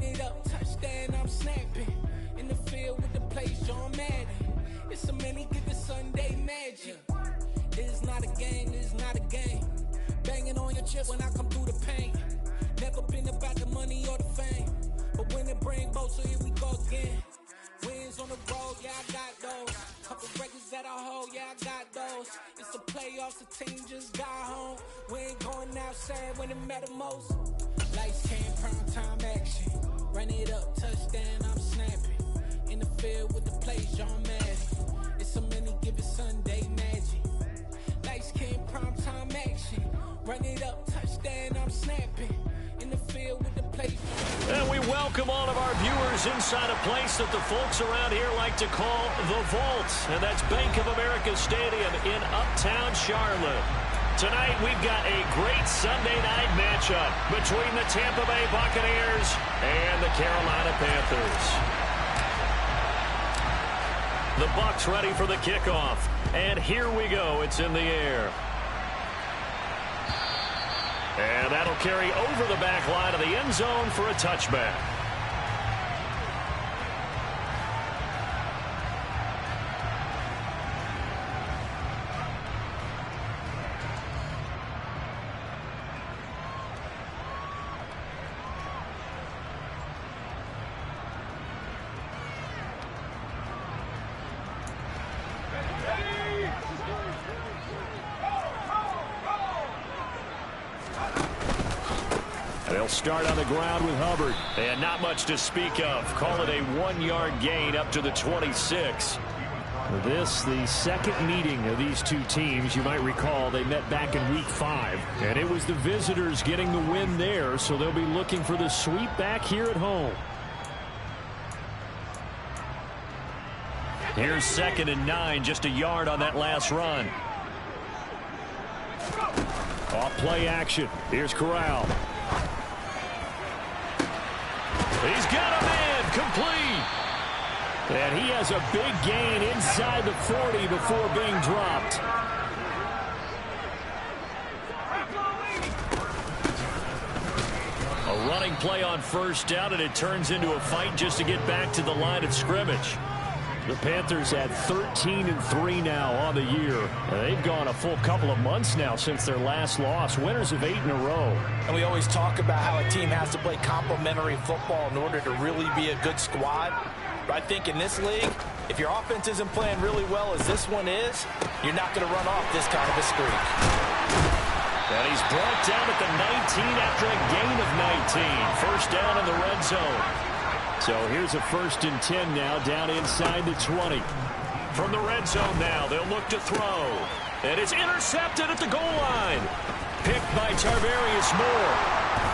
it up, touchdown, I'm snapping. In the field with the plays, John Madden. It's so many, give it Sunday magic. It's not a game, it's not a game. Banging on your chest when I come through the pain. Never been about the money or the fame. But when it bring both, so here we go again. Wins on the road, yeah, I got those. Couple records that I hold, yeah, I got those. It's the playoffs, the team just got home. We ain't going outside when it matter most. Lights, cam, prime time action. Run it up, touchdown, I'm snapping. In the field with the plays, John Madden. It's so many, give it Sunday magic. Lights, cam, prime time action. Run it up, touchdown, I'm snapping. In the field with the plays. And we welcome all of our viewers inside a place that the folks around here like to call the Vault. And that's Bank of America Stadium in Uptown Charlotte. Tonight we've got a great Sunday night matchup between the Tampa Bay Buccaneers and the Carolina Panthers. The Bucs ready for the kickoff. And here we go. It's in the air. And that'll carry over the back line of the end zone for a touchback. They'll start on the ground with Hubbard. And not much to speak of. Call it a 1-yard gain up to the 26. This, the second meeting of these two teams. You might recall they met back in week 5. And it was the visitors getting the win there, so they'll be looking for the sweep back here at home. Here's 2nd and 9, just a yard on that last run. Off play action. Here's Corral. He's got a man, complete. And he has a big gain inside the 40 before being dropped. A running play on first down, and it turns into a fight just to get back to the line of scrimmage. The Panthers at 13-3 now on the year. They've gone a full couple of months now since their last loss. Winners of 8 in a row. And we always talk about how a team has to play complementary football in order to really be a good squad. But I think in this league, if your offense isn't playing really well as this one is, you're not going to run off this kind of a streak. And he's brought down at the 19 after a gain of 19. First down in the red zone. So here's a 1st and 10 now down inside the 20. From the red zone now, they'll look to throw. And it's intercepted at the goal line. Picked by Tarvarius Moore.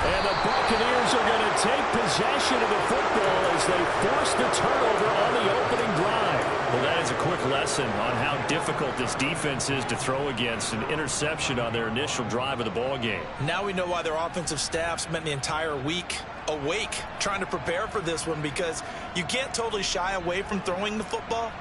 And the Buccaneers are going to take possession of the football as they force the turnover on the opening drive. Well, that is a quick lesson on how difficult this defense is to throw against. An interception on their initial drive of the ball game. Now we know why their offensive staff spent the entire week awake trying to prepare for this one, because you can't totally shy away from throwing the football,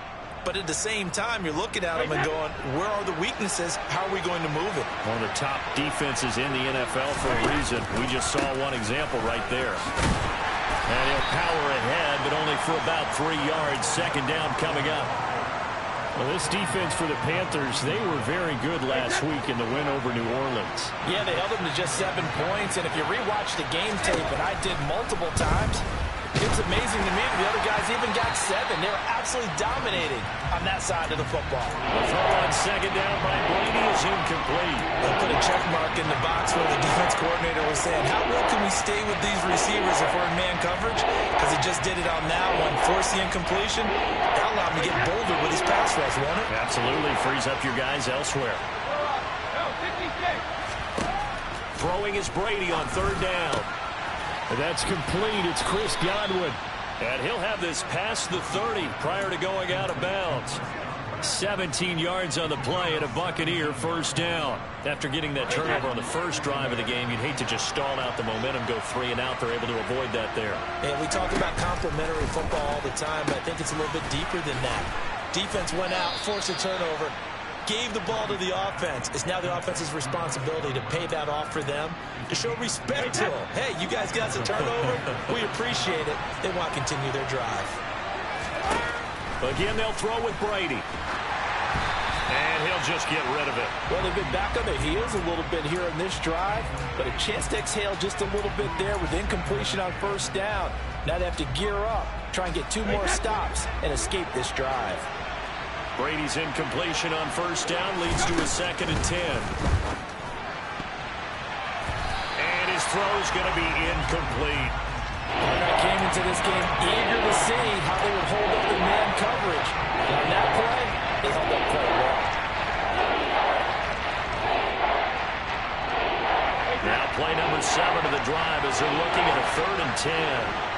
but at the same time you're looking at them and going, where are the weaknesses? How are we going to move it? One of the top defenses in the NFL for a reason. We just saw one example right there. And he'll power ahead, but only for about 3 yards. 2nd down coming up. Well, this defense for the Panthers, they were very good last week in the win over New Orleans. Yeah, they held them to just 7 points, and if you rewatch the game tape, and I did multiple times, it's amazing to me that the other guys even got 7. They were absolutely dominating on that side of the football. The throw on 2nd down by Brady is incomplete. They'll put a check mark in the box where the defense coordinator was saying, how well can we stay with these receivers if we're in man coverage? Because he just did it on that one. Force the incompletion. That'll allow him to get bolder with his pass rush, won't it? Absolutely. Frees up your guys elsewhere. Throwing is Brady on 3rd down. That's complete. It's Chris Godwin. And he'll have this past the 30 prior to going out of bounds. 17 yards on the play and a Buccaneer 1st down. After getting that turnover on the first drive of the game, you'd hate to just stall out the momentum, go 3 and out. They're able to avoid that there. And we talk about complementary football all the time, but I think it's a little bit deeper than that. Defense went out, forced a turnover, gave the ball to the offense. It's now the offense's responsibility to pay that off for them, to show respect to them. Hey, you guys got a turnover? We appreciate it. They want to continue their drive. Again, they'll throw with Brady. And he'll just get rid of it. Well, they've been back on their heels a little bit here in this drive, but a chance to exhale just a little bit there with incompletion on first down. Now they have to gear up, try and get 2 more stops, and escape this drive. Brady's incompletion on first down leads to a 2nd and 10. And his throw's going to be incomplete. I came into this game eager to see how they would hold up the man coverage. And on that play, they held up quite well. Now play number 7 of the drive as they're looking at a 3rd and 10.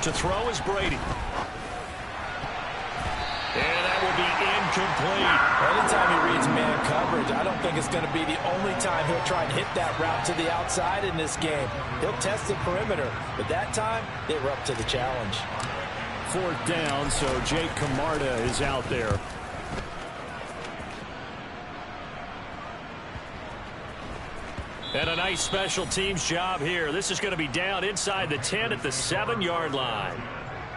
To throw is Brady. And that will be incomplete. Anytime he reads man coverage, I don't think it's going to be the only time he'll try and hit that route to the outside in this game. He'll test the perimeter, but that time, they were up to the challenge. 4th down, so Jake Camarda is out there. And a nice special teams job here. This is going to be down inside the 10 at the 7-yard line.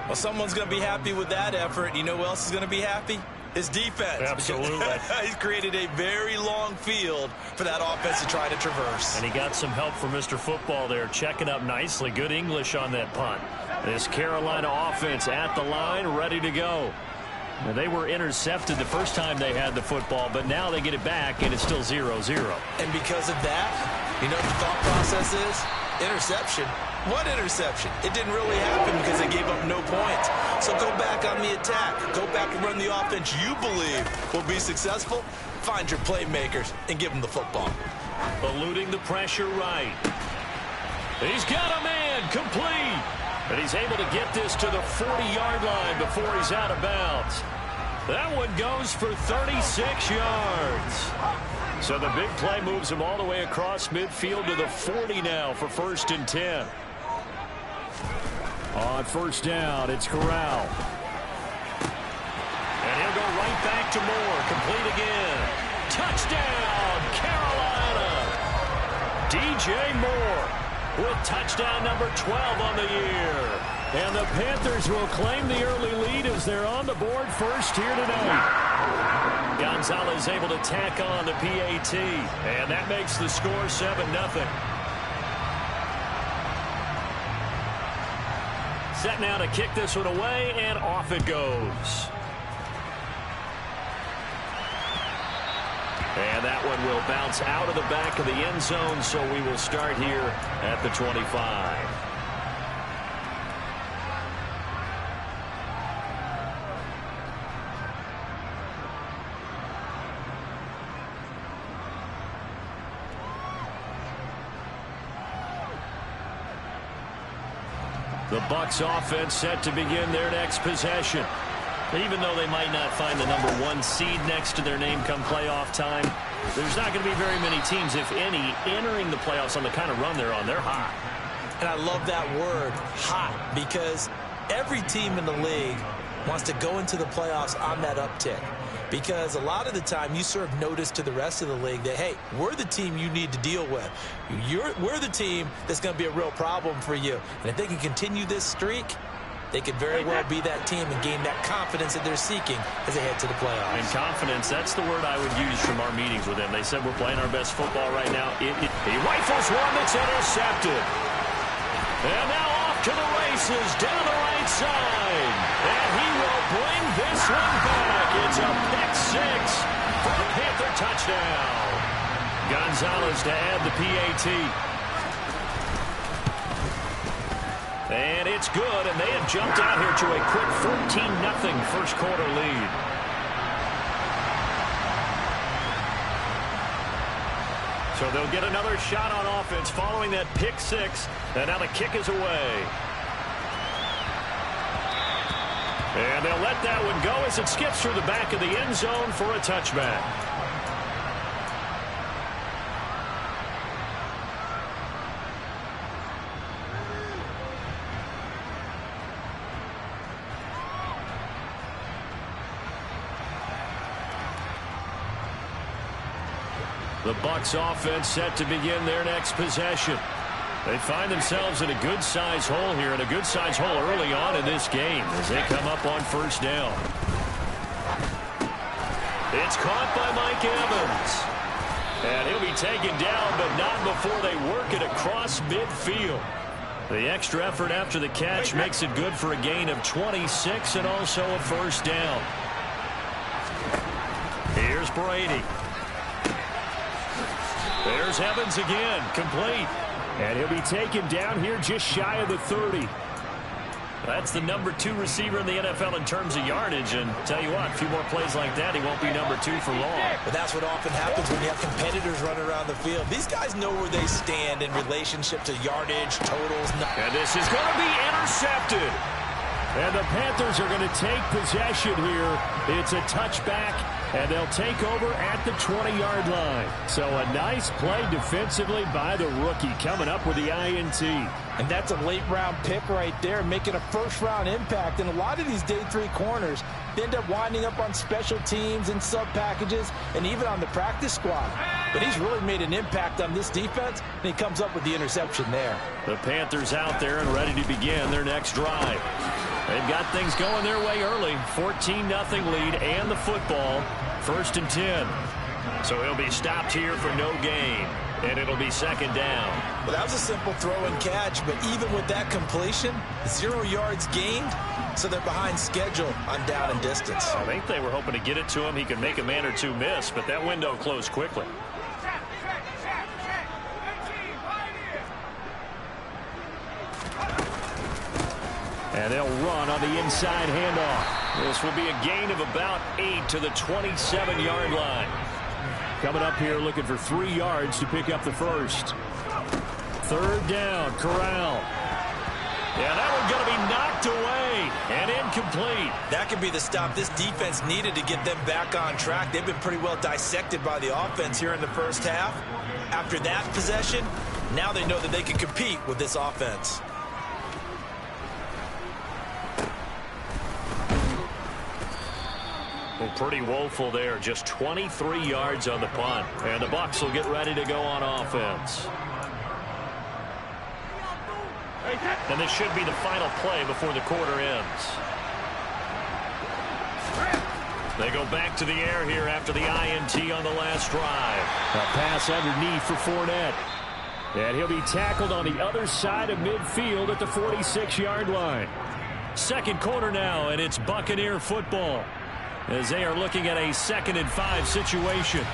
Well, someone's going to be happy with that effort. You know who else is going to be happy? His defense. Absolutely. He's created a very long field for that offense to try to traverse. And he got some help from Mr. Football there, checking up nicely. Good English on that punt. This Carolina offense at the line, ready to go. Now, they were intercepted the first time they had the football, but now they get it back, and it's still 0-0. And because of that, you know what the thought process is? Interception. What interception? It didn't really happen because they gave up no points. So go back on the attack. Go back and run the offense you believe will be successful. Find your playmakers and give them the football. Eluding the pressure right. He's got a man complete. And he's able to get this to the 40-yard line before he's out of bounds. That one goes for 36 yards. So the big play moves him all the way across midfield to the 40 now for 1st and 10. On first down, it's Corral. And he'll go right back to Moore. Complete again. Touchdown, Carolina. DJ Moore with touchdown number 12 on the year. And the Panthers will claim the early lead as they're on the board first here tonight. Gonzalez able to tack on the PAT. And that makes the score 7-0. Set now to kick this one away, and off it goes. And that one will bounce out of the back of the end zone, so we will start here at the 25. The Bucs offense set to begin their next possession. Even though they might not find the number 1 seed next to their name come playoff time, there's not going to be very many teams, if any, entering the playoffs on the kind of run they're on. They're hot. And I love that word, hot, because every team in the league wants to go into the playoffs on that uptick. Because a lot of the time you serve notice to the rest of the league that, hey, we're the team you need to deal with. We're the team that's going to be a real problem for you. And if they can continue this streak, they could very well be that team and gain that confidence that they're seeking as they head to the playoffs. And confidence, that's the word I would use from our meetings with them. They said we're playing our best football right now. He rifles one that's intercepted. And now off to the races down the right side. And he will bring this one back. It's a pick-6 for the Panther touchdown. Gonzalez to add the PAT. And it's good, and they have jumped out here to a quick 14-0 first quarter lead. So they'll get another shot on offense following that pick-6, and now the kick is away. And they'll let that one go as it skips through the back of the end zone for a touchback. The Bucs offense set to begin their next possession. They find themselves in a good-sized hole here, and a good-sized hole early on in this game as they come up on first down. It's caught by Mike Evans. And he'll be taken down, but not before they work it across midfield. The extra effort after the catch makes it good for a gain of 26 and also a first down. Here's Brady. There's Evans again, complete. And he'll be taken down here just shy of the 30. That's the number 2 receiver in the NFL in terms of yardage. And tell you what, a few more plays like that, he won't be number 2 for long. But that's what often happens when you have competitors running around the field. These guys know where they stand in relationship to yardage, totals. And this is going to be intercepted. And the Panthers are going to take possession here. It's a touchback, and they'll take over at the 20-yard line. So a nice play defensively by the rookie coming up with the INT. And that's a late-round pick right there, making a first-round impact. And a lot of these day 3 corners, they end up winding up on special teams and sub-packages and even on the practice squad. But he's really made an impact on this defense, and he comes up with the interception there. The Panthers out there and ready to begin their next drive. They've got things going their way early. 14-0 lead and the football. 1st and 10. So he'll be stopped here for no gain. And it'll be 2nd down. Well, that was a simple throw and catch, but even with that completion, 0 yards gained, so they're behind schedule on down and distance. I think they were hoping to get it to him. He could make a man or 2 miss, but that window closed quickly. And they'll run on the inside handoff. This will be a gain of about 8 to the 27-yard line. Coming up here looking for 3 yards to pick up the first. 3rd down, Corral. Yeah, that one's going to be knocked away and incomplete. That could be the stop this defense needed to get them back on track. They've been pretty well dissected by the offense here in the first half. After that possession, now they know that they can compete with this offense. Well, pretty woeful there. Just 23 yards on the punt. And the Bucs will get ready to go on offense. And this should be the final play before the quarter ends. They go back to the air here after the INT on the last drive. A pass underneath for Fournette. And he'll be tackled on the other side of midfield at the 46-yard line. 2nd quarter now, and it's Buccaneer football, as they are looking at a 2nd and 5 situation.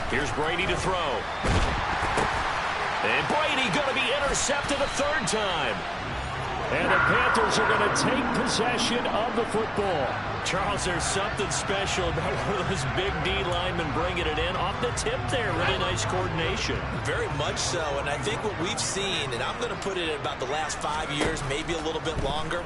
Here's Brady to throw. And Brady going to be intercepted a 3rd time. And the Panthers are going to take possession of the football. Charles, there's something special about one of those big D linemen bringing it in off the tip there. Really nice coordination. Very much so, and I think what we've seen, and I'm going to put it at about the last 5 years, maybe a little bit longer,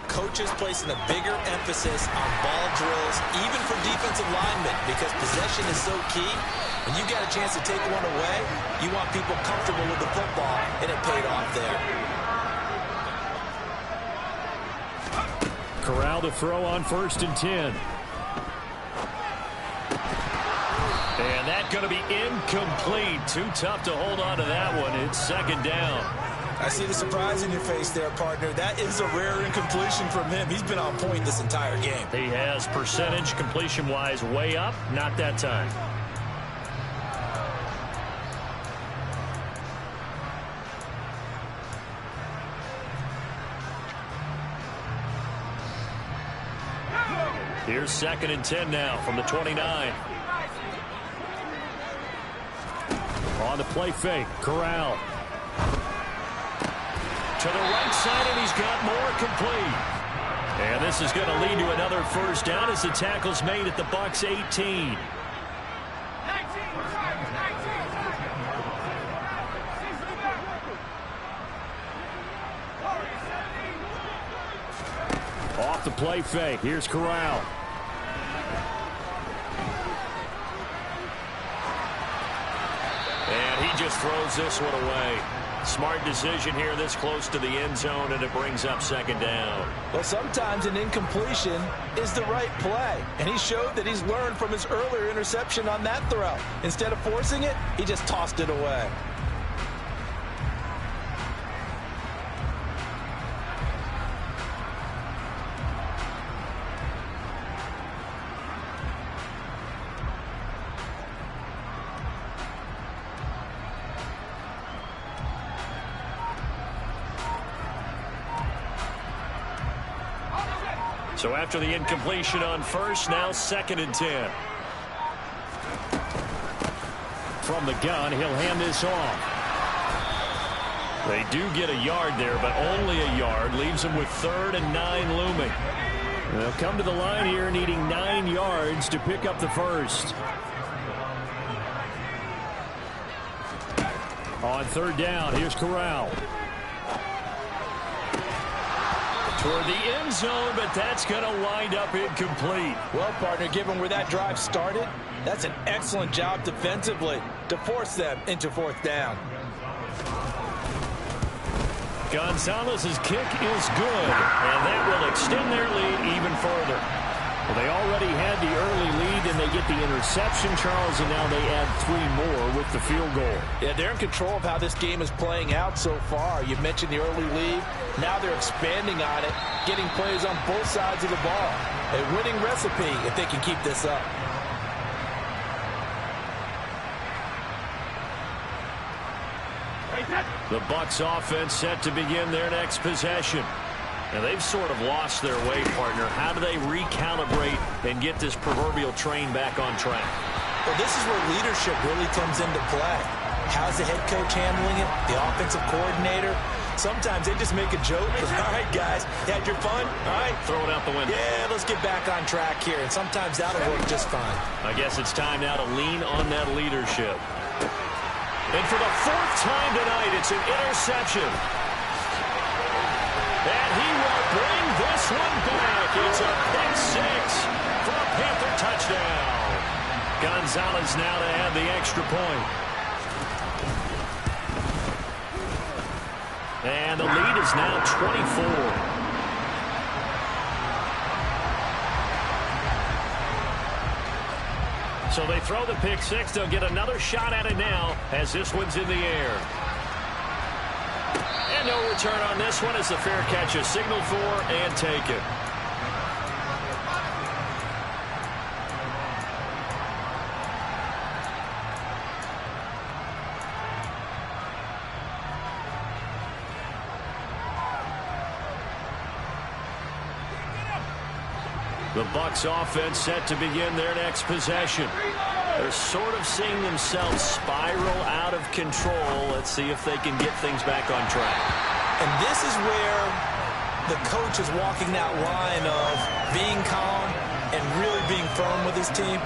coaches placing a bigger emphasis on ball drills, even for defensive linemen, because possession is so key. When you got a chance to take one away, you want people comfortable with the football, and it paid off there. Corral to throw on 1st and 10. And that's going to be incomplete. Too tough to hold on to that one. It's 2nd down. I see the surprise in your face there, partner. That is a rare incompletion from him. He's been on point this entire game. He has percentage completion-wise way up. Not that time. Here's 2nd and 10 now from the 29. On the play fake, Corral. To the right side, and he's got more complete. And this is going to lead to another 1st down as the tackle's made at the Bucs 18. Off the play fake, here's Corral. just throws this one away. Smart decision here this close to the end zone, and it brings up second down. Well, sometimes an incompletion is the right play, and he showed that he's learned from his earlier interception on that throw. Instead of forcing it, he just tossed it away. So after the incompletion on first, now 2nd and 10. From the gun, he'll hand this off. They do get a yard there, but only a yard. Leaves them with 3rd and 9 looming. They'll come to the line here needing 9 yards to pick up the first. On 3rd down, here's Corral. Toward the end zone, but that's going to wind up incomplete. Well, partner, given where that drive started, that's an excellent job defensively to force them into 4th down. Gonzalez's kick is good, and that will extend their lead even further. Well, they already had the early lead, and they get the interception, Charles, and now they add 3 more with the field goal. Yeah, they're in control of how this game is playing out so far. You mentioned the early lead. Now they're expanding on it, getting plays on both sides of the ball. A winning recipe if they can keep this up. The Bucs offense set to begin their next possession. And they've sort of lost their way, partner. How do they recalibrate and get this proverbial train back on track? Well, this is where leadership really comes into play. How's the head coach handling it? The offensive coordinator? Sometimes they just make a joke. All right, guys, you had your fun? All right. Throw it out the window. Yeah, let's get back on track here. And sometimes that'll work just fine. I guess it's time now to lean on that leadership. And for the 4th time tonight, it's an interception. And he will bring this one back. It's a pick 6 for a Panther touchdown. Gonzalez now to add the extra point. And the lead is now 24. So they throw the pick 6. They'll get another shot at it now as this one's in the air. And no return on this one as the fair catch is signaled for and taken. The Bucs offense set to begin their next possession. They're sort of seeing themselves spiral out of control. Let's see if they can get things back on track. And this is where the coach is walking that line of being calm and really being firm with his team.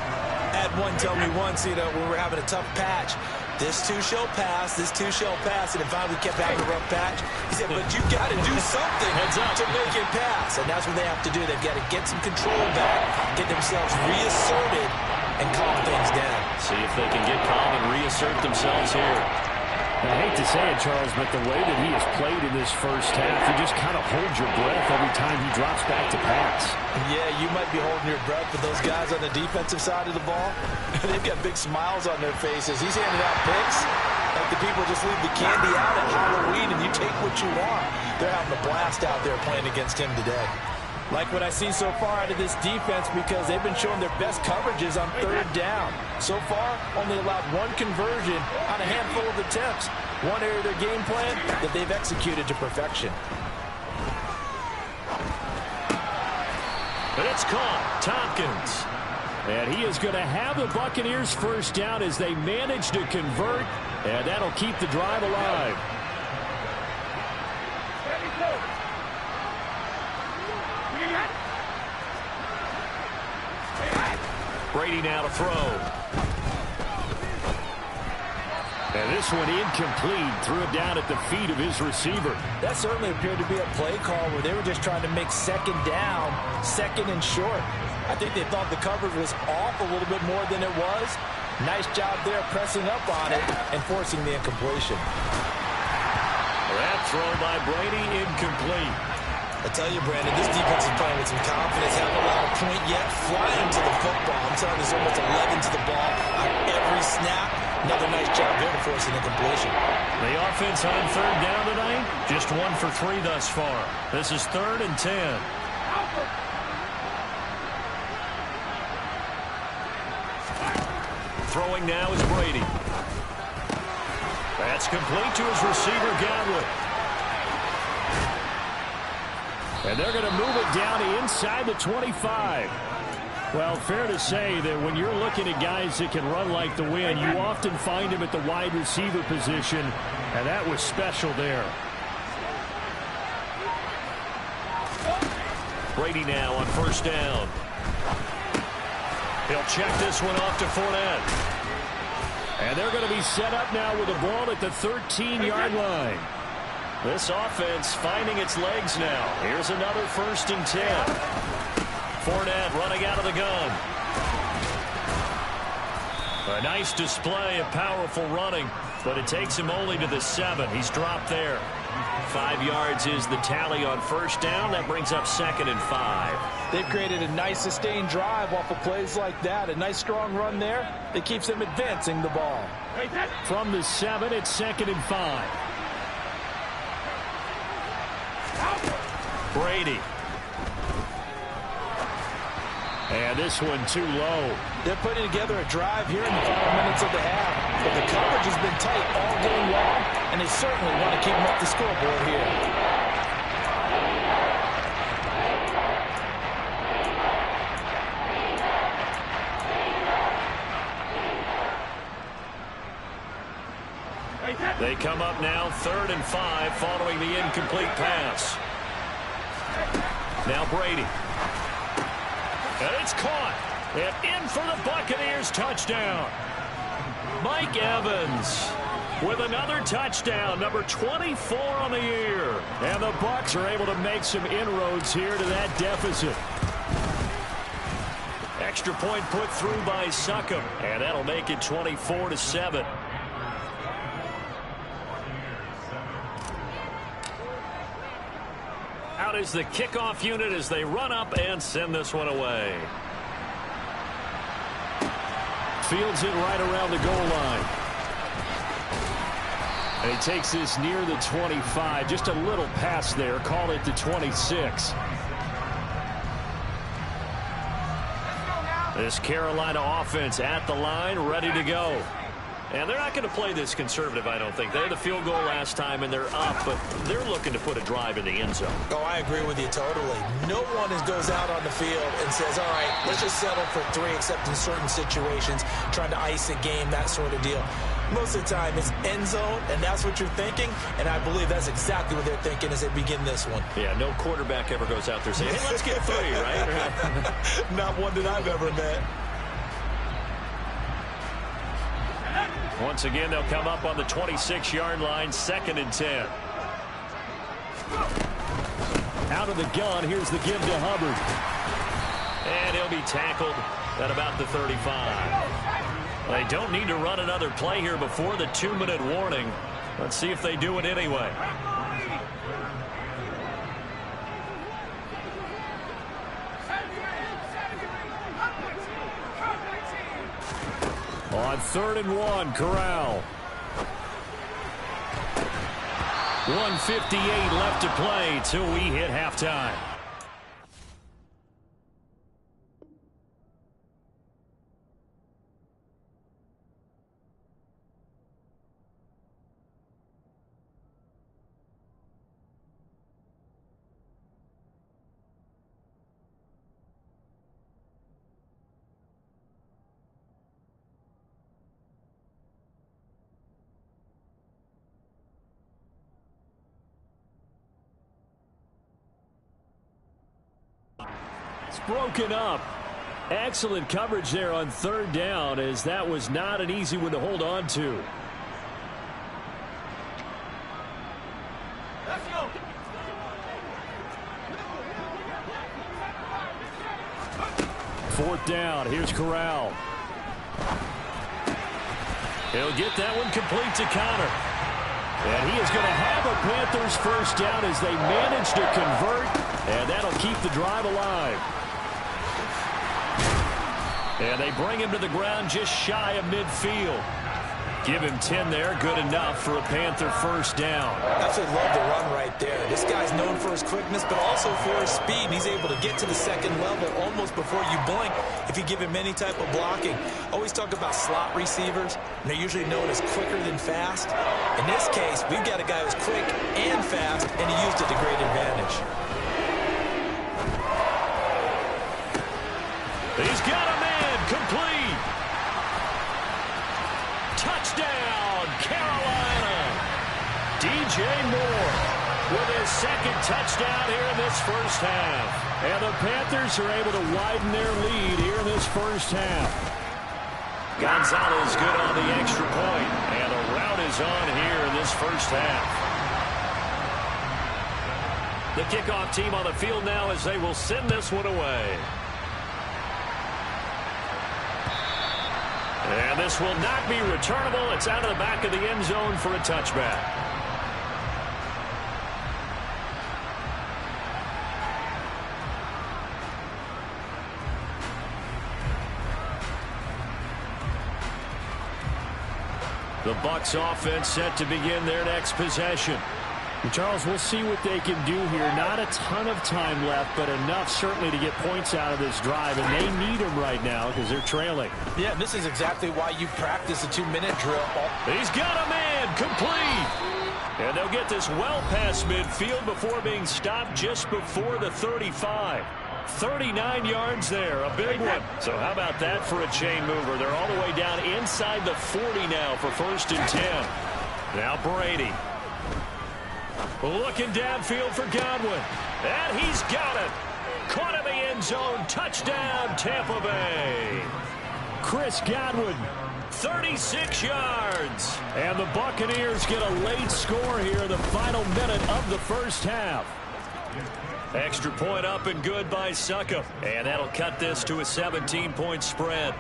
Had one tell me once, when we were having a tough patch, this too shall pass, this too shall pass, and if we kept having a rough patch, he said, but you got to do something to make it pass. And that's what they have to do. They've got to get some control back, get themselves reasserted, and calm things down. See if they can get calm and reassert themselves here. I hate to say it, Charles, but the way that he has played in this first half, you just kind of hold your breath every time he drops back to pass. Yeah, you might be holding your breath, but those guys on the defensive side of the ball, they've got big smiles on their faces. He's handing out picks like the people just leave the candy out at Halloween and you take what you want. They're having a blast out there playing against him today. Like what I see so far out of this defense because they've been showing their best coverages on 3rd down. So far, only allowed 1 conversion on a handful of attempts. One area of their game plan that they've executed to perfection. But it's caught. Tompkins. And he is going to have the Buccaneers first down as they manage to convert, and that'll keep the drive alive. Brady now to throw. And this one incomplete. Threw it down at the feet of his receiver. That certainly appeared to be a play call where they were just trying to make 2nd down, 2nd and short. I think they thought the coverage was off a little bit more than it was. Nice job there pressing up on it and forcing the incompletion. That throw by Brady incomplete. I tell you, Brandon, this defense is playing with some confidence. Haven't allowed a point yet. Flying to the football. I'm telling you, there's almost 11 to the ball on every snap. Another nice job there to force an incompletion. The offense on third down tonight, just 1 for 3 thus far. This is 3rd and 10. Throwing now is Brady. That's complete to his receiver, Godwin. And they're going to move it down inside the 25. Well, fair to say that when you're looking at guys that can run like the wind, you often find them at the wide receiver position, and that was special there. Brady now on first down. He'll check this one off to Fournette. And they're going to be set up now with the ball at the 13-yard line. This offense finding its legs now. Here's another 1st and 10. Fournette running out of the gun. A nice display of powerful running, but it takes him only to the 7. He's dropped there. 5 yards is the tally on first down. That brings up 2nd and 5. They've created a nice sustained drive off of plays like that. A nice strong run there that keeps them advancing the ball. From the 7, it's 2nd and 5. Brady. And this one too low. They're putting together a drive here in the final minutes of the half. But the coverage has been tight all game long, and they certainly want to keep them up the scoreboard here. They come up now 3rd and 5 following the incomplete pass. Now Brady. And it's caught. And in for the Buccaneers touchdown. Mike Evans with another touchdown, number 24 on the year. And the Bucs are able to make some inroads here to that deficit. Extra point put through by Succop. And that'll make it 24-7. Out is the kickoff unit as they run up and send this one away. Fields it right around the goal line. And he takes this near the 25. Just a little pass there. Call it the 26. This Carolina offense at the line, ready to go. And they're not going to play this conservative, I don't think. They had a field goal last time, and they're up, but they're looking to put a drive in the end zone. Oh, I agree with you totally. No one goes out on the field and says, all right, let's just settle for 3, except in certain situations, trying to ice a game, that sort of deal. Most of the time, it's end zone, and that's what you're thinking, and I believe that's exactly what they're thinking as they begin this one. Yeah, no quarterback ever goes out there saying, hey, let's get 3, right? Not one that I've ever met. Once again, they'll come up on the 26-yard line, 2nd and 10. Out of the gun, here's the give to Hubbard. And he'll be tackled at about the 35. They don't need to run another play here before the 2-minute warning. Let's see if they do it anyway. On 3rd and 1, Corral. 1:58 left to play till we hit halftime. It's broken up. Excellent coverage there on 3rd down, as that was not an easy one to hold on to. Let's go. Fourth down. Here's Corral. He'll get that one complete to Connor. And he is going to have a Panthers first down as they manage to convert, and that'll keep the drive alive. And they bring him to the ground just shy of midfield. Give him 10 there, good enough for a Panther first down. I absolutely love the run right there. This guy's known for his quickness, but also for his speed. And he's able to get to the second level almost before you blink if you give him any type of blocking. Always talk about slot receivers, and they're usually known as quicker than fast. In this case, we've got a guy who's quick and fast, and he used it to great advantage. He's got a man complete. Touchdown, Carolina. DJ Moore with his second touchdown here in this first half. And the Panthers are able to widen their lead here in this first half. Gonzalez good on the extra point. And the route is on here in this first half. The kickoff team on the field now as they will send this one away. And this will not be returnable. It's out of the back of the end zone for a touchback. The Bucs offense set to begin their next possession. Charles, we'll see what they can do here. Not a ton of time left, but enough certainly to get points out of this drive, and they need them right now because they're trailing. Yeah, this is exactly why you practice a 2-minute drill. He's got a man complete. And they'll get this well past midfield before being stopped just before the 35. 39 yards there, a big one. So how about that for a chain mover? They're all the way down inside the 40 now for 1st and 10. Now Brady. Looking downfield for Godwin. And he's got it. Caught in the end zone. Touchdown, Tampa Bay. Chris Godwin, 36 yards. And the Buccaneers get a late score here in the final minute of the first half. Extra point up and good by Succop. And that'll cut this to a 17-point spread.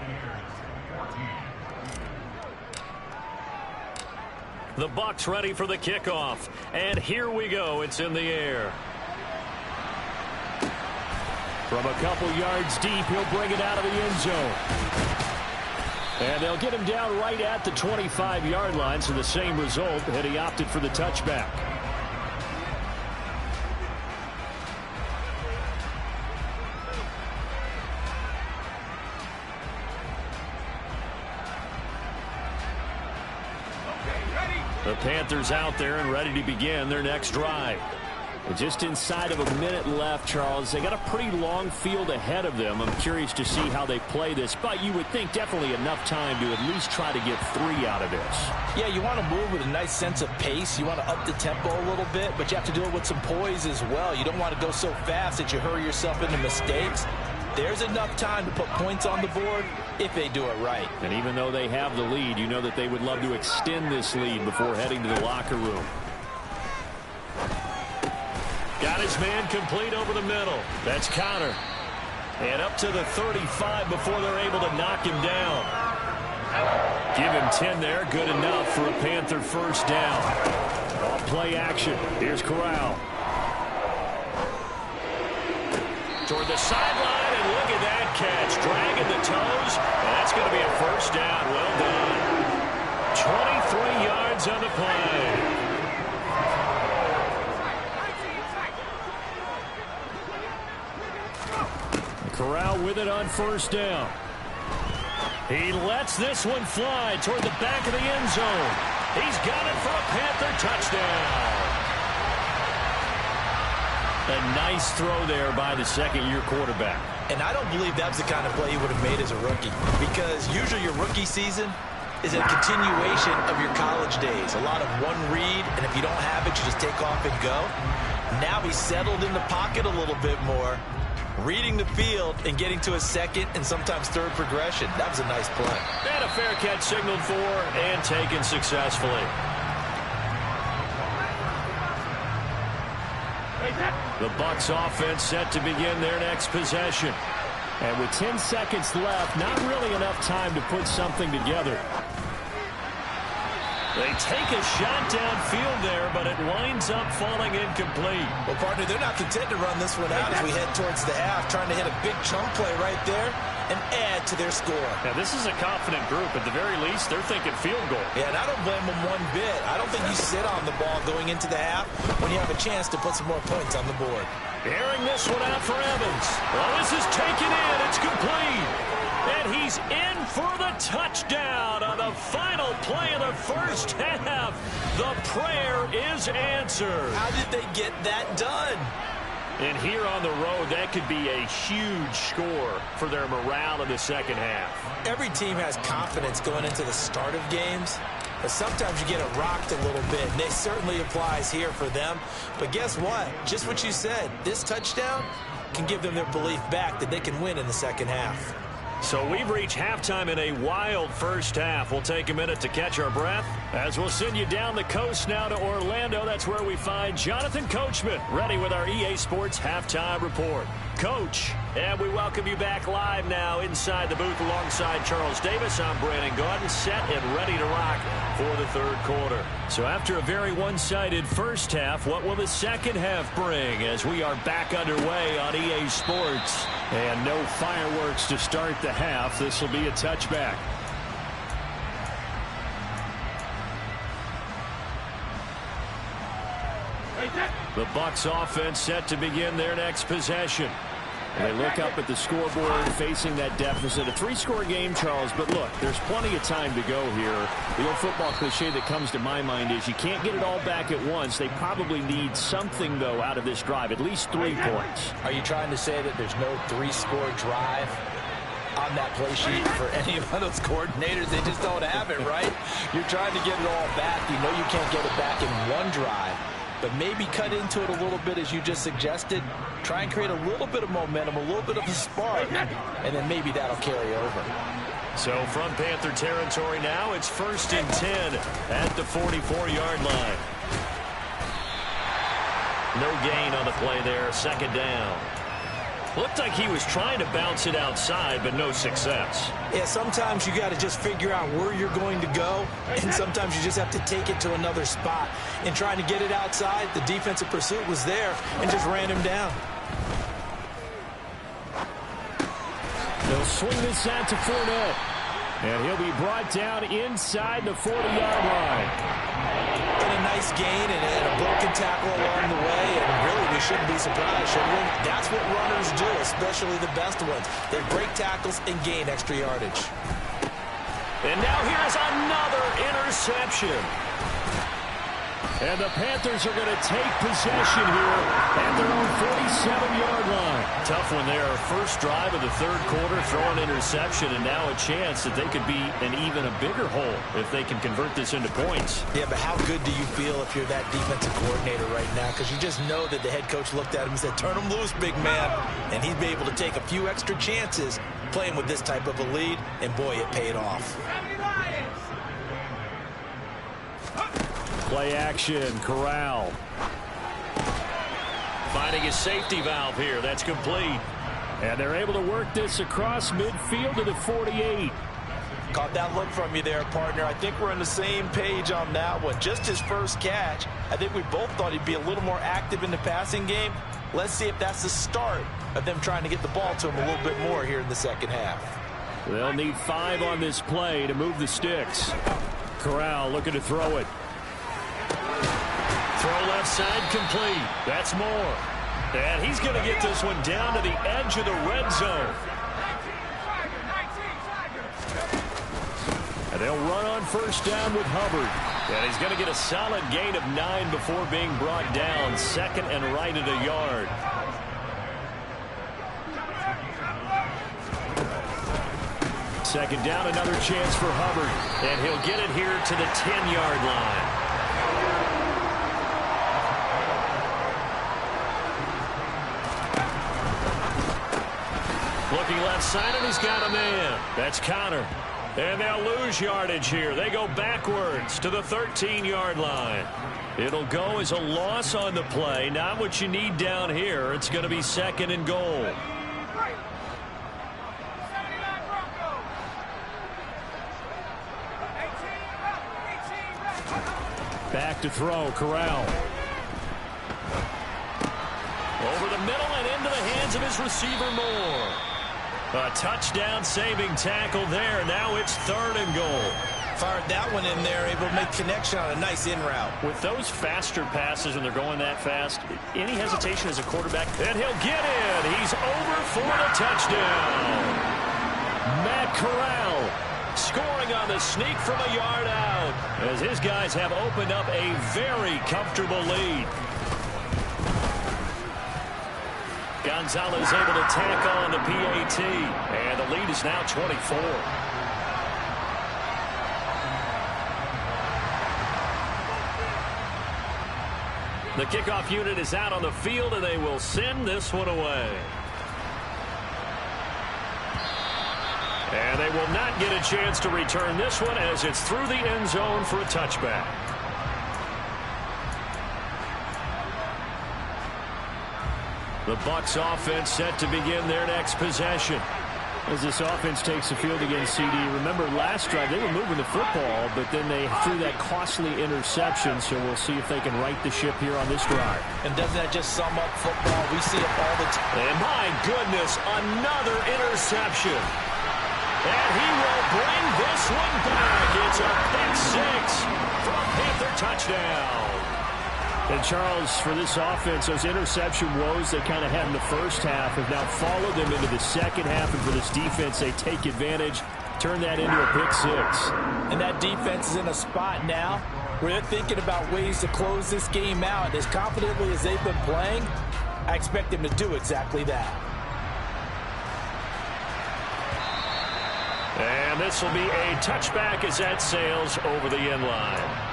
The Bucs ready for the kickoff. And here we go. It's in the air. From a couple yards deep, he'll bring it out of the end zone. And they'll get him down right at the 25-yard line, so the same result, and he opted for the touchback. The Panthers out there and ready to begin their next drive. Just inside of a minute left, Charles. They got a pretty long field ahead of them. I'm curious to see how they play this, but you would think definitely enough time to at least try to get 3 out of this. Yeah, you want to move with a nice sense of pace. You want to up the tempo a little bit, but you have to do it with some poise as well. You don't want to go so fast that you hurry yourself into mistakes. There's enough time to put points on the board if they do it right. And even though they have the lead, you know that they would love to extend this lead before heading to the locker room. Got his man complete over the middle. That's Connor. And up to the 35 before they're able to knock him down. Give him 10 there. Good enough for a Panther first down. Off play action. Here's Corral. Toward the sideline, and look at that catch. Dragging the toes, and that's going to be a first down. Well done. 23 yards on the play. Corral with it on first down. He lets this one fly toward the back of the end zone. He's got it for a Panther touchdown. A nice throw there by the second-year quarterback. And I don't believe that's the kind of play he would have made as a rookie, because usually your rookie season is a continuation of your college days. A lot of one read, and if you don't have it, you just take off and go. Now he's settled in the pocket a little bit more, reading the field and getting to a second and sometimes third progression. That was a nice play. And a fair catch signaled for and taken successfully. The Bucs offense set to begin their next possession. And with 10 seconds left, not really enough time to put something together. They take a shot downfield there, but it winds up falling incomplete. Well, partner, they're not content to run this one out as we head towards the half, trying to hit a big chunk play right there and add to their score. Now, this is a confident group. At the very least, they're thinking field goal. Yeah, and I don't blame them one bit. I don't think you sit on the ball going into the half when you have a chance to put some more points on the board. Airing this one out for Evans. Well, this is taken in. It's complete. And he's in for the touchdown on the final play of the first half. The prayer is answered. How did they get that done? And here on the road, that could be a huge score for their morale in the second half. Every team has confidence going into the start of games, but sometimes you get it rocked a little bit, and it certainly applies here for them. But guess what? Just what you said, this touchdown can give them their belief back that they can win in the second half. So we've reached halftime in a wild first half. We'll take a minute to catch our breath as we'll send you down the coast now to Orlando. That's where we find Jonathan Coachman ready with our EA Sports Halftime Report. Coach, and we welcome you back live now inside the booth alongside Charles Davis. I'm Brandon Gaudin, set and ready to rock for the third quarter. So after a very one-sided first half, what will the second half bring as we are back underway on EA Sports? And no fireworks to start the half. This will be a touchback. The Bucs offense set to begin their next possession. They look up at the scoreboard facing that deficit. A three-score game, Charles, but look, there's plenty of time to go here. The old football cliche that comes to my mind is you can't get it all back at once. They probably need something, though, out of this drive, at least 3 points. Are you trying to say that there's no three-score drive on that play sheet for any of those coordinators? They just don't have it, right? You're trying to get it all back. You know you can't get it back in one drive. But maybe cut into it a little bit, as you just suggested. Try and create a little bit of momentum, a little bit of a spark, and then maybe that'll carry over. So from Panther territory now, it's 1st and 10 at the 44-yard line. No gain on the play there, second down. Looked like he was trying to bounce it outside, but no success. Yeah, sometimes you got to just figure out where you're going to go, and sometimes you just have to take it to another spot. In trying to get it outside, the defensive pursuit was there and just ran him down. They'll swing this out to Fournette, and he'll be brought down inside the 40-yard line. And a nice gain and a broken tackle along the way, and really we shouldn't be surprised, should we? That's what runners do, especially the best ones. They break tackles and gain extra yardage. And now here's another interception. And the Panthers are going to take possession here at their own 47-yard line. Tough one there. First drive of the third quarter, throw an interception, and now a chance that they could be in even a bigger hole if they can convert this into points. Yeah, but how good do you feel if you're that defensive coordinator right now? Because you just know that the head coach looked at him and said, turn him loose, big man. And he'd be able to take a few extra chances playing with this type of a lead, and boy, it paid off. Play action, Corral. Finding his safety valve here. That's complete. And they're able to work this across midfield to the 48. Caught that look from you there, partner. I think we're on the same page on that one. Just his first catch. I think we both thought he'd be a little more active in the passing game. Let's see if that's the start of them trying to get the ball to him a little bit more here in the second half. They'll need 5 on this play to move the sticks. Corral looking to throw it. Throw left side complete. That's Moore. And he's going to get this one down to the edge of the red zone. And they'll run on first down with Hubbard. And he's going to get a solid gain of 9 before being brought down. Second and right at a yard. Second down, another chance for Hubbard. And he'll get it here to the 10-yard line. Looking left side, and he's got a man. That's Connor. And they'll lose yardage here. They go backwards to the 13-yard line. It'll go as a loss on the play. Not what you need down here. It's going to be second and goal. Back to throw, Corral. Over the middle and into the hands of his receiver, Moore. A touchdown-saving tackle there. Now it's 3rd and goal. Fired that one in there, able to make connection on a nice in route. With those faster passes when they're going that fast, any hesitation as a quarterback, and he'll get in. He's over for the touchdown. Matt Corral scoring on the sneak from a yard out as his guys have opened up a very comfortable lead. Gonzalez able to tack on the PAT, and the lead is now 24. The kickoff unit is out on the field, and they will send this one away. And they will not get a chance to return this one as it's through the end zone for a touchback. The Bucs offense set to begin their next possession. As this offense takes the field against CD, remember last drive they were moving the football, but then they threw that costly interception, so we'll see if they can right the ship here on this drive. And doesn't that just sum up football? We see it all the time. And my goodness, another interception. And he will bring this one back. It's a pick six for a Panther touchdown. And Charles, for this offense, those interception woes they kind of had in the first half have now followed them into the second half. And for this defense, they take advantage, turn that into a pick six. And that defense is in a spot now where they're thinking about ways to close this game out. As confidently as they've been playing, I expect them to do exactly that. And this will be a touchback as that sails over the end line.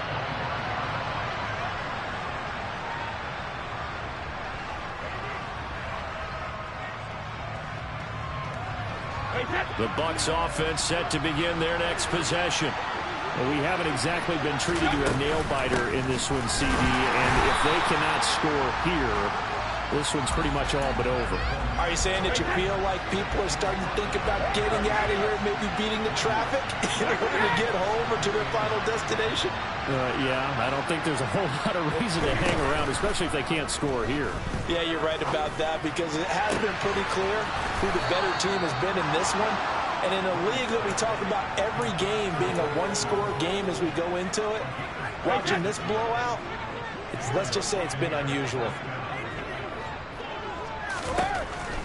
The Bucs offense set to begin their next possession. Well, we haven't exactly been treated to a nail-biter in this one, CD, and if they cannot score here, this one's pretty much all but over. Are you saying that you feel like people are starting to think about getting out of here, maybe beating the traffic in order to get home or to their final destination? Yeah, I don't think there's a whole lot of reason to hang around, especially if they can't score here. Yeah, you're right about that because it has been pretty clear who the better team has been in this one. And in a league that we talk about every game being a one-score game as we go into it, watching this blowout, let's just say it's been unusual.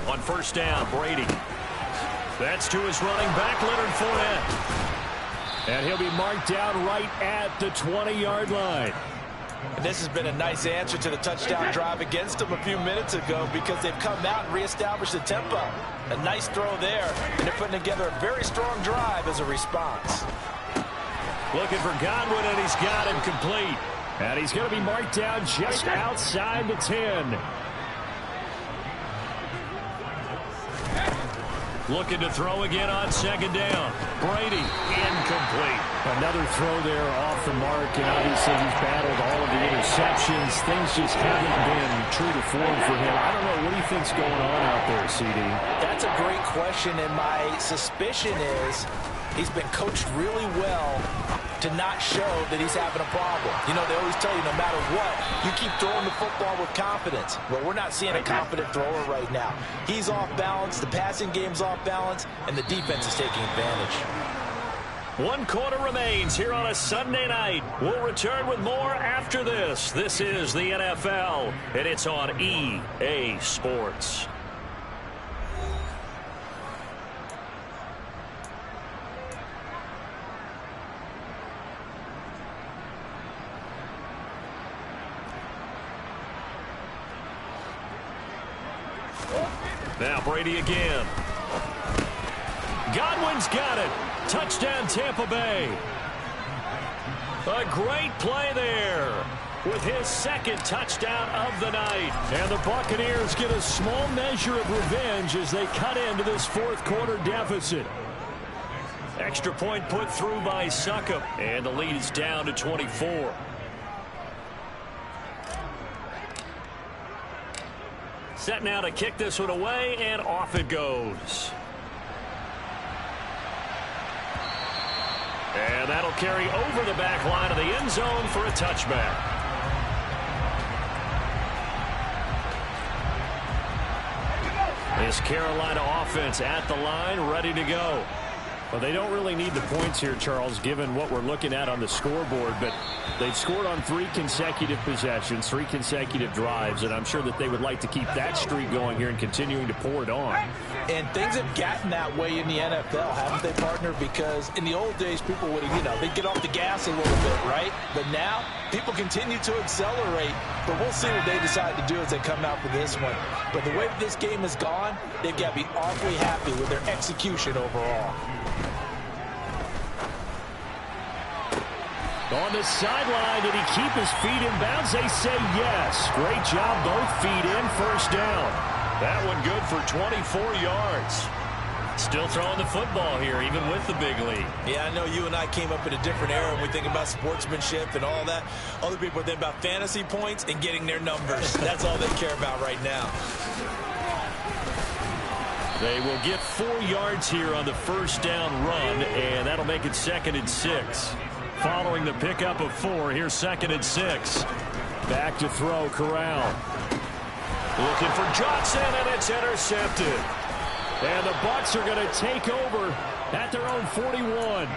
On first down, Brady. That's to his running back, Leonard Fournette. And he'll be marked down right at the 20-yard line. And this has been a nice answer to the touchdown drive against them a few minutes ago because they've come out and reestablished the tempo. A nice throw there, and they're putting together a very strong drive as a response. Looking for Godwin, and he's got him complete. And he's going to be marked down just outside the 10. Looking to throw again on second down. Brady, incomplete. Another throw there off the mark, and obviously he's battled all of the interceptions. Things just haven't been true to form for him. I don't know. What do you think's going on out there, CD? That's a great question, and my suspicion is he's been coached really well to not show that he's having a problem. You know, they always tell you no matter what, you keep throwing the football with confidence. Well, we're not seeing a confident thrower right now. He's off balance, the passing game's off balance, and the defense is taking advantage. 1 quarter remains here on a Sunday night. We'll return with more after this. This is the NFL, and it's on EA Sports. Now Brady again. Godwin's got it. Touchdown Tampa Bay. A great play there with his second touchdown of the night. And the Buccaneers get a small measure of revenge as they cut into this fourth quarter deficit. Extra point put through by Succop, and the lead is down to 24. Set now to kick this one away, and off it goes. And that'll carry over the back line of the end zone for a touchback. This Carolina offense at the line, ready to go. Well, they don't really need the points here, Charles, given what we're looking at on the scoreboard. But they've scored on 3 consecutive possessions, 3 consecutive drives, and I'm sure that they would like to keep that streak going here and continuing to pour it on. And things have gotten that way in the NFL, haven't they, partner? Because in the old days, people would, they'd get off the gas a little bit, right? But now, people continue to accelerate. But we'll see what they decide to do as they come out for this one. But the way this game has gone, they've got to be awfully happy with their execution overall. On the sideline, did he keep his feet in bounds? They say yes. Great job, both feet in, first down. That one good for 24 yards. Still throwing the football here, even with the big lead. Yeah, I know you and I came up in a different era, and we think about sportsmanship and all that. Other people think about fantasy points and getting their numbers. That's all they care about right now. They will get 4 yards here on the first down run, and that'll make it 2nd and 6. Following the pickup of 4, here's 2nd and 6. Back to throw, Corral. Looking for Johnson, and it's intercepted. And the Bucs are going to take over at their own 41.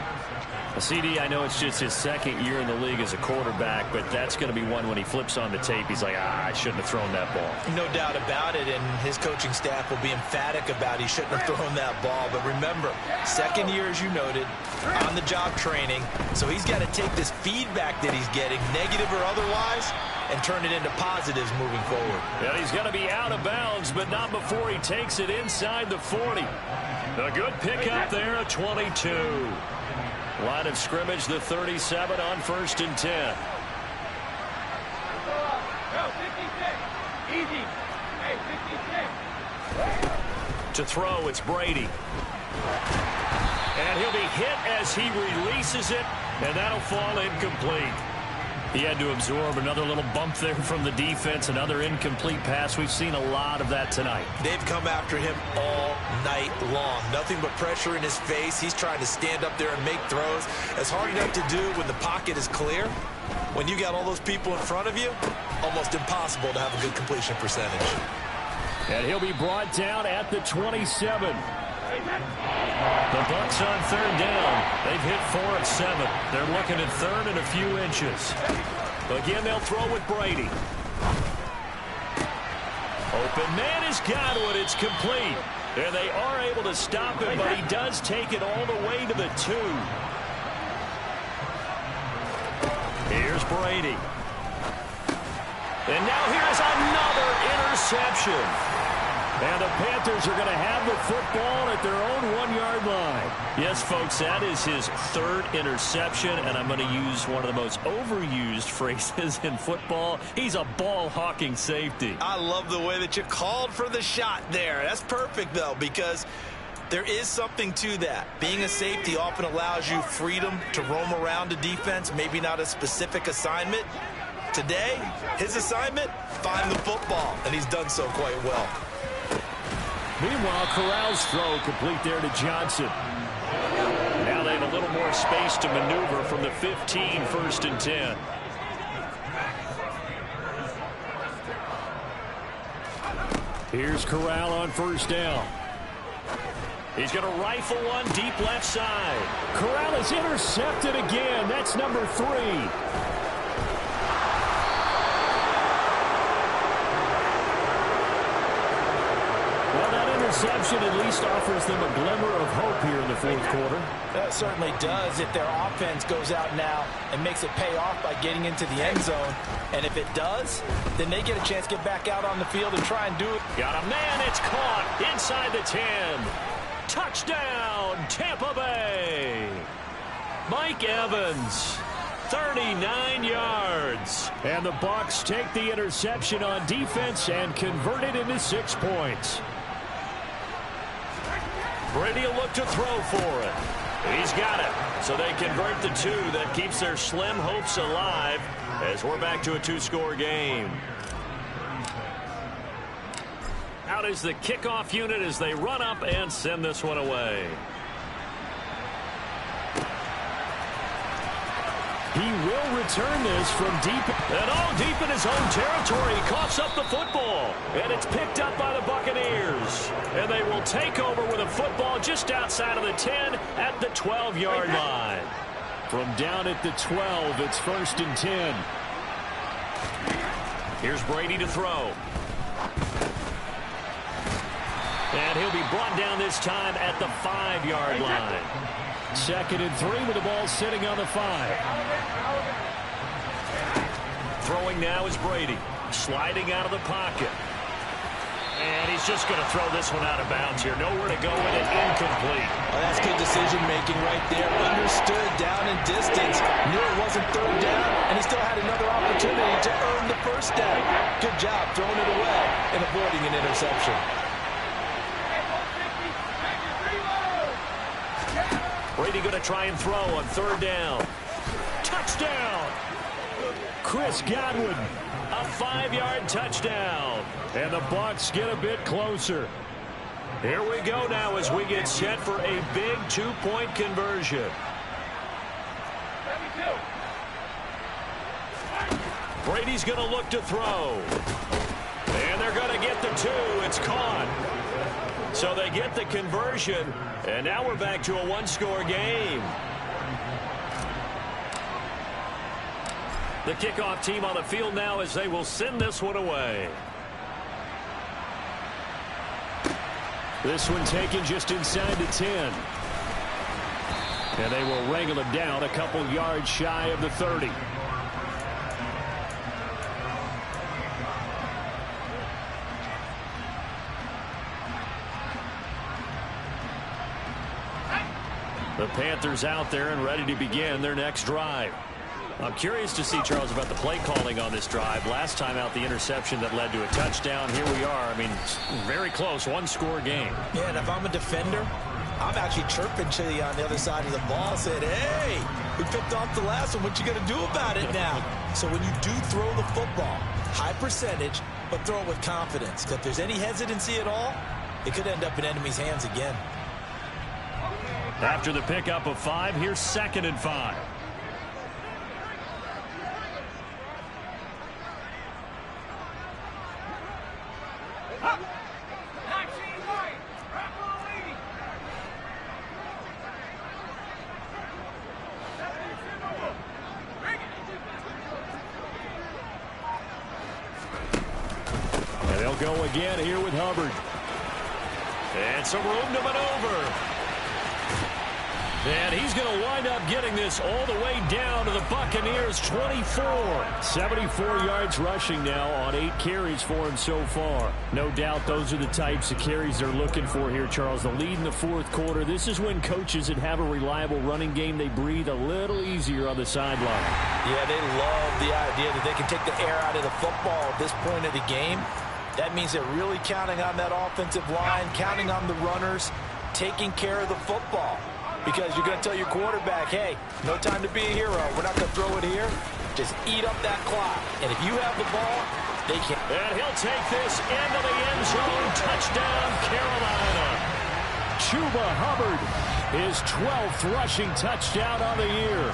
CD, I know it's just his 2nd year in the league as a quarterback, but that's going to be one when he flips on the tape. He's like, I shouldn't have thrown that ball. No doubt about it, and his coaching staff will be emphatic about he shouldn't have thrown that ball. But remember, 2nd year, as you noted, on-the-job training, so he's got to take this feedback that he's getting, negative or otherwise, and turn it into positives moving forward. Yeah, he's going to be out of bounds, but not before he takes it inside the 40. A good pickup there, a 22. Line of scrimmage, the 37 on 1st and 10. To throw, it's Brady. And he'll be hit as he releases it, and that'll fall incomplete. He had to absorb another little bump there from the defense, another incomplete pass. We've seen a lot of that tonight. They've come after him all night long. Nothing but pressure in his face. He's trying to stand up there and make throws. It's hard enough to do when the pocket is clear. When you got all those people in front of you, almost impossible to have a good completion percentage. And he'll be brought down at the 27. The Bucs on 3rd down. They've hit 4 of 7. They're looking at 3rd and a few inches. Again, they'll throw with Brady. Open man is Godwin. It's complete. And they are able to stop him, but he does take it all the way to the 2. Here's Brady. And now here's another interception. And the Panthers are going to have the football at their own 1-yard line. Yes, folks, that is his 3rd interception, and I'm going to use one of the most overused phrases in football. He's a ball-hawking safety. I love the way that you called for the shot there. That's perfect, though, because there is something to that. Being a safety often allows you freedom to roam around a defense, maybe not a specific assignment. Today, his assignment, find the football, and he's done so quite well. Meanwhile, Corral's throw complete there to Johnson. Now they have a little more space to maneuver from the 15, 1st and 10. Here's Corral on 1st down. He's going to rifle one deep left side. Corral is intercepted again. That's number 3. Interception at least offers them a glimmer of hope here in the 4th quarter. That certainly does if their offense goes out now and makes it pay off by getting into the end zone. And if it does, then they get a chance to get back out on the field and try and do it. Got a man, it's caught inside the 10. Touchdown, Tampa Bay. Mike Evans, 39 yards. And the Bucs take the interception on defense and convert it into 6 points. Brady will look to throw for it. He's got it. So they convert the 2. That keeps their slim hopes alive as we're back to a 2-score game. Out is the kickoff unit as they run up and send this one away. He will return this from deep. And deep in his own territory. He coughs up the football. And it's picked up by the Buccaneers. And they will take over with a football just outside of the 10 at the 12-yard line. From down at the 12, it's 1st and 10. Here's Brady to throw. And he'll be brought down this time at the 5-yard line. 2nd and 3 with the ball sitting on the 5. Throwing now is Brady. Sliding out of the pocket. And he's just going to throw this one out of bounds here. Nowhere to go with it. Incomplete. Well, that's good decision-making right there. Understood down and distance. Knew it wasn't 3rd down, and he still had another opportunity to earn the 1st down. Good job throwing it away and avoiding an interception. Brady going to try and throw on 3rd down. Touchdown! Chris Godwin. A 5-yard touchdown. And the Bucs get a bit closer. Here we go now as we get set for a big 2-point conversion. Brady's going to look to throw. And they're going to get the 2. It's caught. So they get the conversion. And now we're back to a 1-score game. The kickoff team on the field now as they will send this one away. This one taken just inside the 10. And they will wrangle him down a couple yards shy of the 30. The Panthers out there and ready to begin their next drive. I'm curious to see, Charles, about the play calling on this drive. Last time out, the interception that led to a touchdown. Here we are. I mean, very close, 1-score game. Yeah, and if I'm a defender, I'm actually chirping to you on the other side of the ball, saying, hey, we picked off the last one. What you going to do about it now? So when you do throw the football, high percentage, but throw it with confidence. Because if there's any hesitancy at all, it could end up in enemy's hands again. After the pickup of 5, here's 2nd and 5. And they'll go again here with Hubbard. And some room to maneuver. And he's going to wind up getting this all the way down to the Buccaneers' 24. 74 yards rushing now on 8 carries for him so far. No doubt those are the types of carries they're looking for here, Charles. The lead in the 4th quarter. This is when coaches that have a reliable running game, they breathe a little easier on the sideline. Yeah, they love the idea that they can take the air out of the football at this point of the game. That means they're really counting on that offensive line, counting on the runners, taking care of the football. Because you're going to tell your quarterback, hey, no time to be a hero. We're not going to throw it here. Just eat up that clock. And if you have the ball, they can. And he'll take this into the end zone. Touchdown, Carolina. Chuba Hubbard, his 12th rushing touchdown on the year.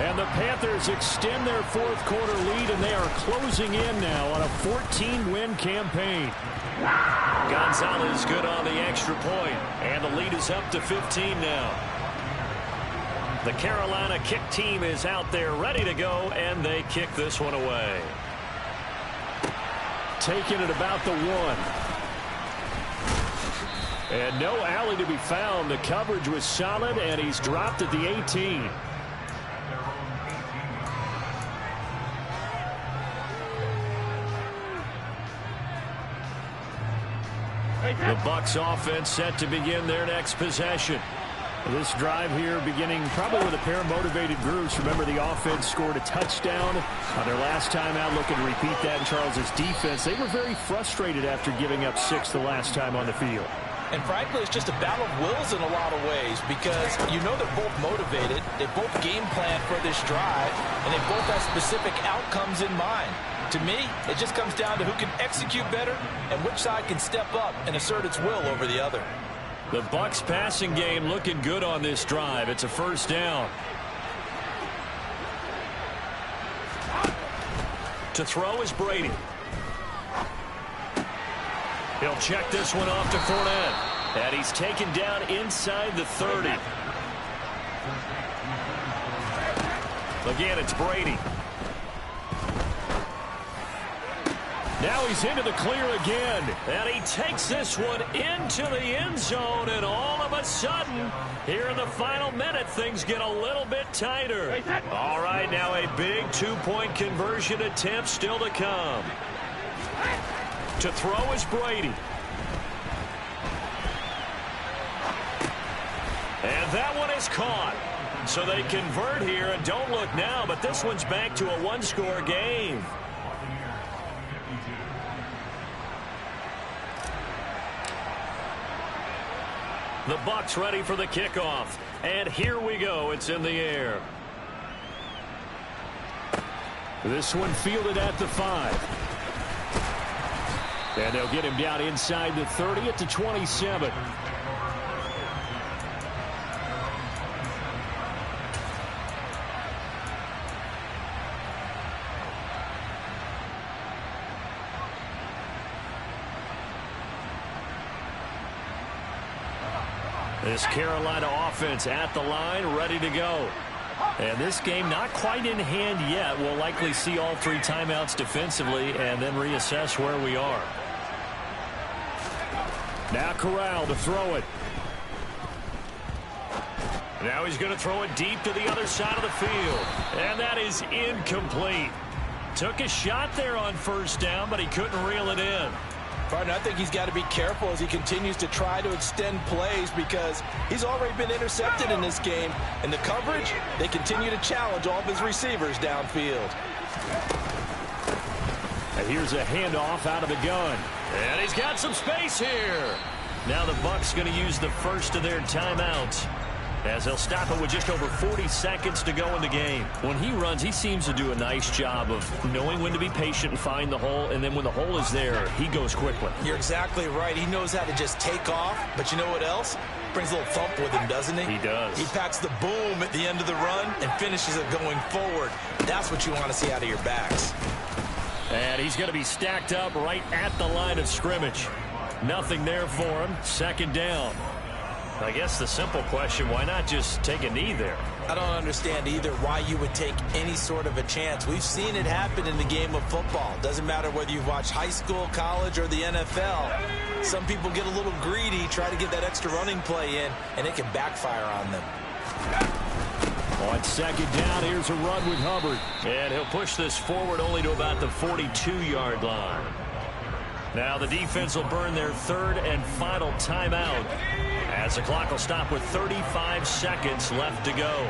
And the Panthers extend their 4th quarter lead, and they are closing in now on a 14-win campaign. Gonzalez good on the extra point. And the lead is up to 15 now. The Carolina kick team is out there ready to go, and they kick this one away. Taking it about the 1. And no alley to be found. The coverage was solid, and he's dropped at the 18. The Bucs offense set to begin their next possession. This drive here beginning probably with a pair of motivated groups. Remember, the offense scored a touchdown on their last time out, looking to repeat that in Charles's defense. They were very frustrated after giving up 6 the last time on the field. And frankly, it's just a battle of wills in a lot of ways because you know they're both motivated. They both game plan for this drive, and they both have specific outcomes in mind. To me, it just comes down to who can execute better and which side can step up and assert its will over the other. The Bucs passing game looking good on this drive. It's a 1st down. To throw is Brady. He'll check this one off to Fournette. And he's taken down inside the 30. Again, it's Brady. Now he's into the clear again. And he takes this one into the end zone. And all of a sudden, here in the final minute, things get a little bit tighter. All right, now a big two-point conversion attempt still to come. To throw is Brady. And that one is caught. So they convert here, and don't look now, but this one's back to a one-score game. The Bucs ready for the kickoff. And here we go. It's in the air. This one fielded at the 5. And they'll get him down inside the 30 at the 27. This Carolina offense at the line, ready to go. And this game not quite in hand yet. We'll likely see all 3 timeouts defensively and then reassess where we are. Now Corral to throw it. Now he's going to throw it deep to the other side of the field. And that is incomplete. Took a shot there on first down, but he couldn't reel it in. Partner, I think he's got to be careful as he continues to try to extend plays because he's already been intercepted in this game. And the coverage, they continue to challenge all of his receivers downfield. And here's a handoff out of the gun. And he's got some space here. Now the Bucs going to use the first of their timeouts, as they'll stop it with just over 40 seconds to go in the game. When he runs, he seems to do a nice job of knowing when to be patient and find the hole, and then when the hole is there, he goes quickly. You're exactly right. He knows how to just take off, but you know what else? Brings a little thump with him, doesn't he? He does. He packs the boom at the end of the run and finishes it going forward. That's what you want to see out of your backs. And he's going to be stacked up right at the line of scrimmage. Nothing there for him. Second down. I guess the simple question, why not just take a knee there? I don't understand either why you would take any sort of a chance. We've seen it happen in the game of football. Doesn't matter whether you've watched high school, college, or the NFL. Some people get a little greedy, try to get that extra running play in, and it can backfire on them. On second down, here's a run with Hubbard. And he'll push this forward only to about the 42-yard line. Now the defense will burn their third and final timeout, as the clock will stop with 35 seconds left to go.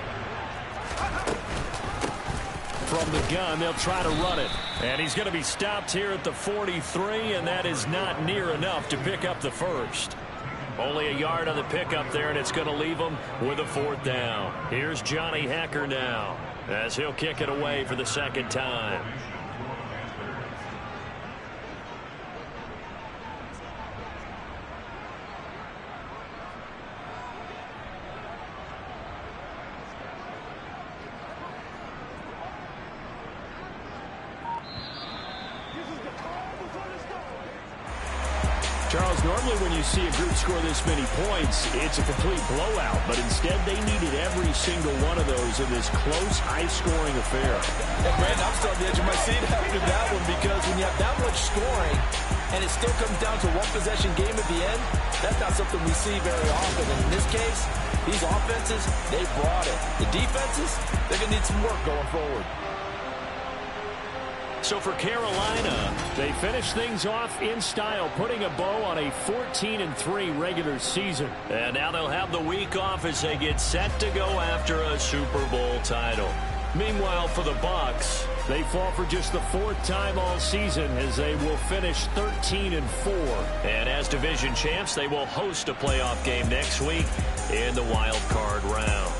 From the gun, they'll try to run it. And he's going to be stopped here at the 43, and that is not near enough to pick up the first. Only a yard on the pickup there, and it's going to leave him with a fourth down. Here's Johnny Hekker now, as he'll kick it away for the second time. Charles, normally when you see a group score this many points, it's a complete blowout. But instead, they needed every single one of those in this close, high-scoring affair. And Brandon, I'm still on the edge of my seat after that one because when you have that much scoring and it still comes down to one-possession game at the end, that's not something we see very often. And in this case, these offenses, they brought it. The defenses, they're going to need some work going forward. So for Carolina, they finish things off in style, putting a bow on a 14-3 regular season. And now they'll have the week off as they get set to go after a Super Bowl title. Meanwhile, for the Bucs, they fall for just the 4th time all season as they will finish 13-4. And as division champs, they will host a playoff game next week in the wild card round.